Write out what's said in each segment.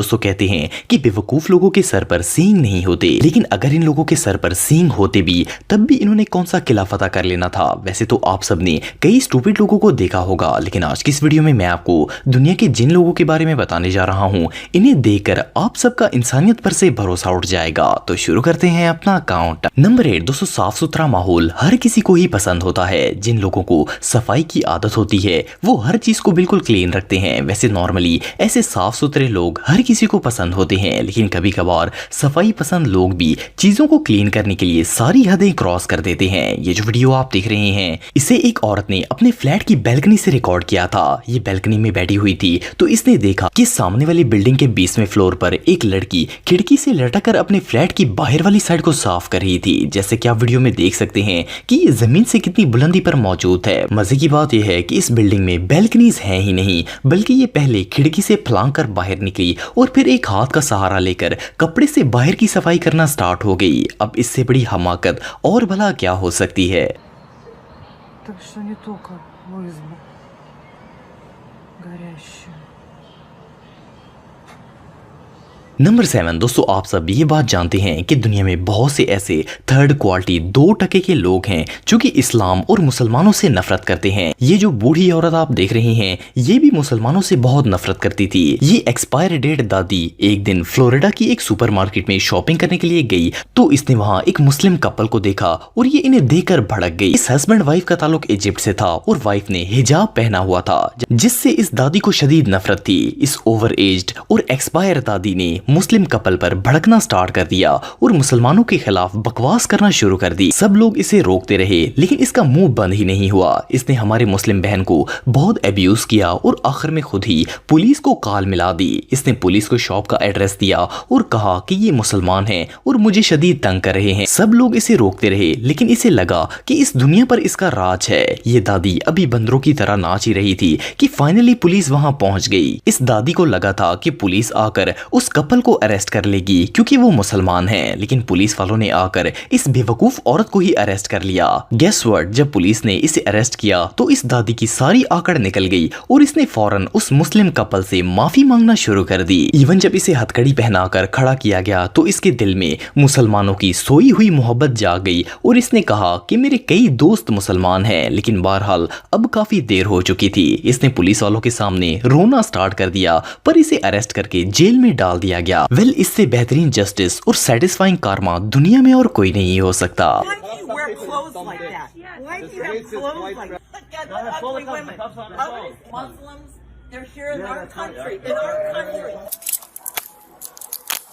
दोस्तों कहते हैं कि बेवकूफ लोगों के सर पर सींग नहीं होते, लेकिन अगर इन लोगों के सर पर सींग होते भी तब भी इन्होंने कौन सा किला फतह कर लेना था। वैसे तो आप सबने कई स्टूपिड लोगों को देखा होगा, लेकिन आज की इस वीडियो में मैं आपको दुनिया के जिन लोगों के बारे में बताने जा रहा हूँ, इन्हें देखकर आप सबका इंसानियत पर से भरोसा उठ जाएगा। तो शुरू करते हैं अपना अकाउंट। नंबर 8 दोस्तों, साफ सुथरा माहौल हर किसी को ही पसंद होता है। जिन लोगों को सफाई की आदत होती है वो हर चीज को बिल्कुल क्लीन रखते हैं। वैसे नॉर्मली ऐसे साफ सुथरे लोग हर किसी को पसंद होते हैं, लेकिन कभी कभार सफाई पसंद लोग भी चीजों को क्लीन करने के लिए सारी हदें क्रॉस कर देते हैं। ये जो वीडियो आप देख रहे हैं इसे एक औरत ने अपने फ्लैट की बैल्कनी से रिकॉर्ड किया था। ये बैल्कनी में बैठी हुई थी तो इसने देखा कि सामने वाली बिल्डिंग के 20वें फ्लोर पर एक लड़की खिड़की से लटक कर अपने फ्लैट की बाहर वाली साइड को साफ कर रही थी। जैसे कि आप वीडियो में देख सकते हैं कि ये जमीन से कितनी बुलंदी पर मौजूद है। मजे की बात यह है कि इस बिल्डिंग में बैल्कनीज हैं ही नहीं, बल्कि ये पहले खिड़की से फलांग कर बाहर निकली और फिर एक हाथ का सहारा लेकर कपड़े से बाहर की सफाई करना स्टार्ट हो गई। अब इससे बड़ी हमाकत और भला क्या हो सकती है। Так что не только в избу горящую. नंबर 7 दोस्तों, आप सब ये बात जानते हैं कि दुनिया में बहुत से ऐसे थर्ड क्वालिटी 2% के लोग हैं जो कि इस्लाम और मुसलमानों से नफरत करते हैं। ये जो बूढ़ी औरत आप देख रही हैं ये भी मुसलमानों से बहुत नफरत करती थी। ये एक्सपायर डेट दादी एक दिन फ्लोरिडा की एक सुपरमार्केट में शॉपिंग करने के लिए गई तो इसने वहाँ एक मुस्लिम कपल को देखा और ये इन्हें देखकर भड़क गई। इस हस्बैंड वाइफ का ताल्लुक इजिप्ट से था और वाइफ ने हिजाब पहना हुआ था, जिससे इस दादी को शदीद नफरत थी। इस ओवर एज्ड और एक्सपायर दादी ने मुस्लिम कपल पर भड़कना स्टार्ट कर दिया और मुसलमानों के खिलाफ बकवास करना शुरू कर दी। सब लोग इसे रोकते रहे लेकिन इसका मुंह बंद ही नहीं हुआ। इसने हमारे मुस्लिम बहन को बहुत अब्यूज किया और आखिर में खुद ही पुलिस को कॉल मिला दी। इसने पुलिस को शॉप का एड्रेस दिया और कहा कि ये मुसलमान हैं और मुझे शदीद तंग कर रहे हैं। सब लोग इसे रोकते रहे लेकिन इसे लगा कि इस दुनिया पर इसका राज है। ये दादी अभी बंदरों की तरह नाच ही रही थी कि फाइनली पुलिस वहां पहुंच गई। इस दादी को लगा था कि पुलिस आकर उस कपल को अरेस्ट कर लेगी क्योंकि वो मुसलमान हैं, लेकिन पुलिस वालों ने आकर इस बेवकूफ औरत को ही अरेस्ट कर लिया। गेस व्हाट, जब पुलिस ने इसे अरेस्ट किया तो इस दादी की सारी आकड़ निकल गई और इसने फौरन उस मुस्लिम कपल से माफी मांगना शुरू कर दी। इवन जब इसे हथकड़ी पहनाकर खड़ा किया गया तो इसके दिल में मुसलमानों की सोई हुई मोहब्बत जाग गई और इसने कहा कि मेरे कई दोस्त मुसलमान हैं, लेकिन बहरहाल अब काफी देर हो चुकी थी। इसने पुलिस वालों के सामने रोना स्टार्ट कर दिया पर इसे अरेस्ट करके जेल में डाल दिया गया। वेल, इससे बेहतरीन जस्टिस और सेटिस्फाइंग कार्मा दुनिया में और कोई नहीं हो सकता।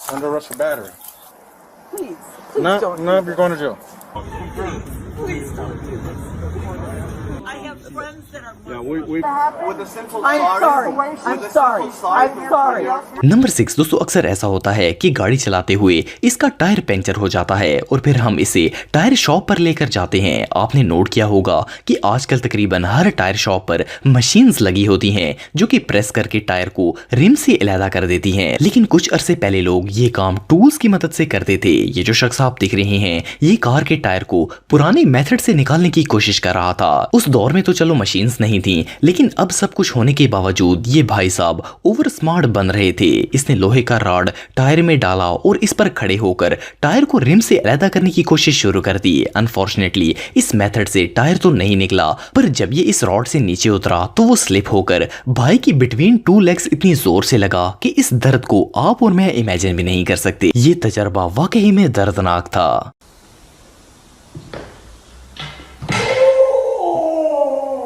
Under arrest for battery. No, you're going to jail. Please don't do this. I have friends that are With a simple number 6 दोस्तों, अक्सर ऐसा होता है कि गाड़ी चलाते हुए इसका टायर पंचर हो जाता है और फिर हम इसे टायर शॉप पर लेकर जाते हैं। आपने नोट किया होगा कि आजकल तकरीबन हर टायर शॉप पर मशीन्स लगी होती हैं जो कि प्रेस करके टायर को रिम से अलहदा कर देती हैं। लेकिन कुछ अरसे पहले लोग ये काम टूल्स की मदद से करते थे। ये जो शख्स आप दिख रहे हैं ये कार के टायर को पुराने मेथड से निकालने की कोशिश कर रहा था। उस दौर में तो चलो मशीन्स नहीं थी, लेकिन अब सब कुछ होने के बावजूद ये भाई साहब ओवर स्मार्ट बन रहे थे। इसने लोहे का रॉड टायर में डाला और इस पर खड़े होकर टायर को रिम से अलग करने की कोशिश शुरू कर दी। अनफॉर्चुनेटली इस मेथड से टायर तो नहीं निकला, पर जब ये इस रॉड से नीचे उतरा तो वो स्लिप होकर भाई की बिटवीन टू लेग्स इतनी जोर से लगा कि इस दर्द को आप और मैं इमेजिन भी नहीं कर सकते। ये तजर्बा वाकई में दर्दनाक था।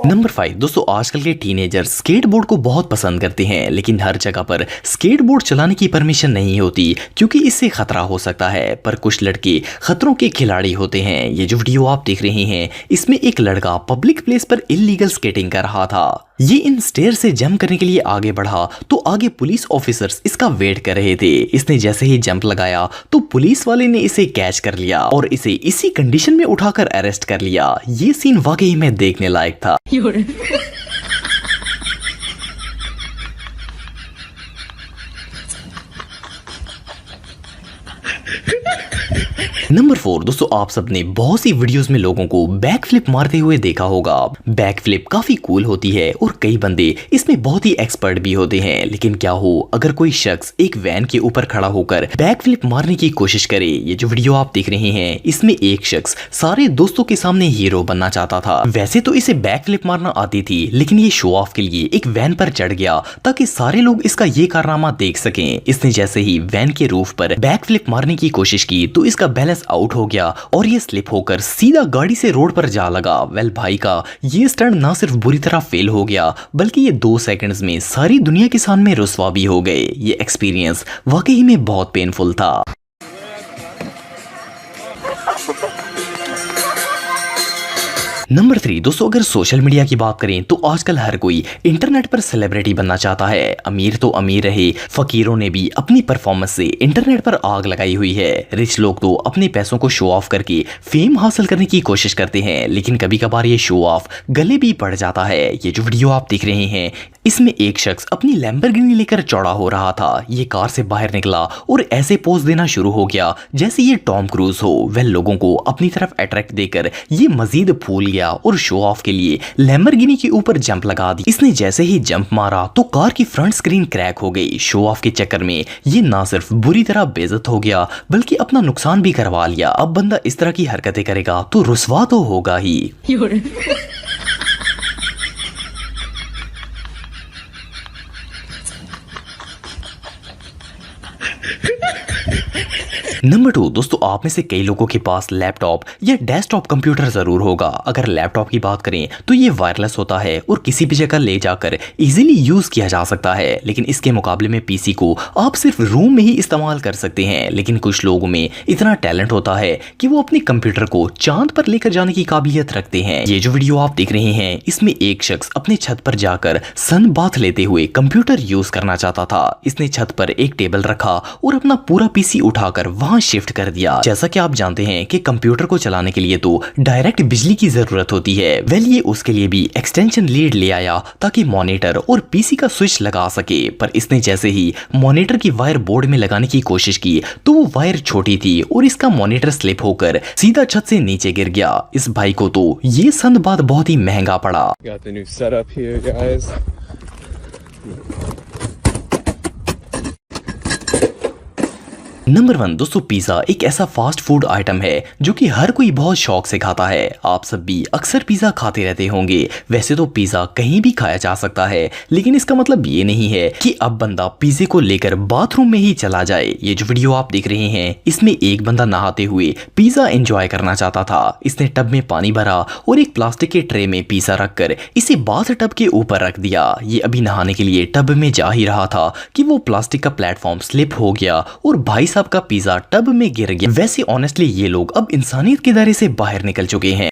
नंबर 5 दोस्तों, आजकल के टीनेजर स्केटबोर्ड को बहुत पसंद करते हैं, लेकिन हर जगह पर स्केटबोर्ड चलाने की परमिशन नहीं होती क्योंकि इससे खतरा हो सकता है। पर कुछ लड़के खतरों के खिलाड़ी होते हैं। ये जो वीडियो आप देख रहे हैं इसमें एक लड़का पब्लिक प्लेस पर इलीगल स्केटिंग कर रहा था। ये इन स्टेयर से जंप करने के लिए आगे बढ़ा तो आगे पुलिस ऑफिसर्स इसका वेट कर रहे थे। इसने जैसे ही जंप लगाया तो पुलिस वाले ने इसे कैच कर लिया और इसे इसी कंडीशन में उठाकर अरेस्ट कर लिया। ये सीन वाकई में देखने लायक था। नंबर 4 दोस्तों, आप सबने बहुत सी वीडियोस में लोगों को बैक फ्लिप मारते हुए देखा होगा। बैक फ्लिप काफी कूल होती है और कई बंदे इसमें बहुत ही एक्सपर्ट भी होते हैं। लेकिन क्या हो अगर कोई शख्स एक वैन के ऊपर खड़ा होकर बैक फ्लिप मारने की कोशिश करे। ये जो वीडियो आप देख रहे हैं इसमें एक शख्स सारे दोस्तों के सामने हीरो बनना चाहता था। वैसे तो इसे बैक फ्लिप मारना आती थी, लेकिन ये शो ऑफ के लिए एक वैन पर चढ़ गया ताकि सारे लोग इसका ये कारनामा देख सकें। इसने जैसे ही वैन के रूफ पर बैक फ्लिप मारने की कोशिश की तो इसका बैलेंस आउट हो गया और ये स्लिप होकर सीधा गाड़ी से रोड पर जा लगा। वेल भाई का ये स्टंट ना सिर्फ बुरी तरह फेल हो गया बल्कि ये 2 सेकंड्स में सारी दुनिया के सामने रुस्वा भी हो गए। ये एक्सपीरियंस वाकई में बहुत पेनफुल था। नंबर 3 दोस्तों, अगर सोशल मीडिया की बात करें तो आजकल हर कोई इंटरनेट पर सेलिब्रिटी बनना चाहता है। अमीर तो अमीर रहे, फकीरों ने भी अपनी परफॉर्मेंस से इंटरनेट पर आग लगाई हुई है। रिच लोग तो अपने पैसों को शो ऑफ करके फेम हासिल करने की कोशिश करते हैं, लेकिन कभी कभार ये शो ऑफ गले भी पड़ जाता है। ये जो वीडियो आप देख रहे हैं इसमें एक शख्स अपनी लैम्बोर्गिनी लेकर चौड़ा हो रहा था। ये कार से बाहर निकला और ऐसे पोज देना शुरू हो गया जैसे ये टॉम क्रूज हो। वह लोगों को अपनी तरफ अट्रैक्ट देकर ये मजीद फूल गया और शो ऑफ के लिए लैम्बोर्गिनी के ऊपर जंप लगा दी। इसने जैसे ही जंप मारा तो कार की फ्रंट स्क्रीन क्रैक हो गई। शो ऑफ के चक्कर में ये ना सिर्फ बुरी तरह बेइज्जत हो गया बल्कि अपना नुकसान भी करवा लिया। अब बंदा इस तरह की हरकतें करेगा तो रुस्वा तो होगा ही। नंबर 2 दोस्तों, आप में से कई लोगों के पास लैपटॉप या डेस्कटॉप कंप्यूटर जरूर होगा। अगर लैपटॉप की बात करें तो ये वायरलेस होता है और किसी भी जगह ले जाकर इजीली यूज किया जा सकता है। लेकिन इसके मुकाबले में पीसी को आप सिर्फ रूम में ही इस्तेमाल कर सकते हैं। लेकिन कुछ लोगों में इतना टैलेंट होता है कि वो अपने कंप्यूटर को चांद पर लेकर जाने की काबिलियत रखते हैं। ये जो वीडियो आप देख रहे हैं इसमें एक शख्स अपने छत पर जाकर सन बाथ लेते हुए कंप्यूटर यूज करना चाहता था। इसने छत पर एक टेबल रखा और अपना पूरा पीसी उठाकर वहां शिफ्ट कर दिया। जैसा कि आप जानते हैं कि कंप्यूटर को चलाने के लिए तो डायरेक्ट बिजली की जरूरत होती है। वेल ये उसके लिए भी एक्सटेंशन लीड ले आया ताकि मॉनिटर और पीसी का स्विच लगा सके। पर इसने जैसे ही मॉनिटर की वायर बोर्ड में लगाने की कोशिश की तो वो वायर छोटी थी और इसका मॉनिटर स्लिप होकर सीधा छत से नीचे गिर गया। इस भाई को तो ये संद बात बहुत ही महंगा पड़ा। Got the new setup here, guys. Number 1 दोस्तों, पिज़्ज़ा एक ऐसा फास्ट फूड आइटम है जो कि हर कोई बहुत शौक से खाता है। आप सब भी अक्सर पिज़्ज़ा खाते रहते होंगे। वैसे तो पिज़्ज़ा कहीं भी खाया जा सकता है, लेकिन इसका मतलब ये नहीं है कि अब बंदा पिज़्ज़े को लेकर बाथरूम में ही चला जाए। ये जो वीडियो आप देख रहे हैं इसमें एक बंदा नहाते हुए पिज़्ज़ा एंजॉय करना चाहता था। इसने टब में पानी भरा और एक प्लास्टिक के ट्रे में पिज़्ज़ा रखकर इसे बाथ टब के ऊपर रख दिया। ये अभी नहाने के लिए टब में जा ही रहा था कि वो प्लास्टिक का प्लेटफॉर्म स्लिप हो गया और भाई साहब का पिज़्ज़ा टब में गिर गया। वैसे ऑनेस्टली ये लोग अब इंसानियत के दायरे से बाहर निकल चुके हैं।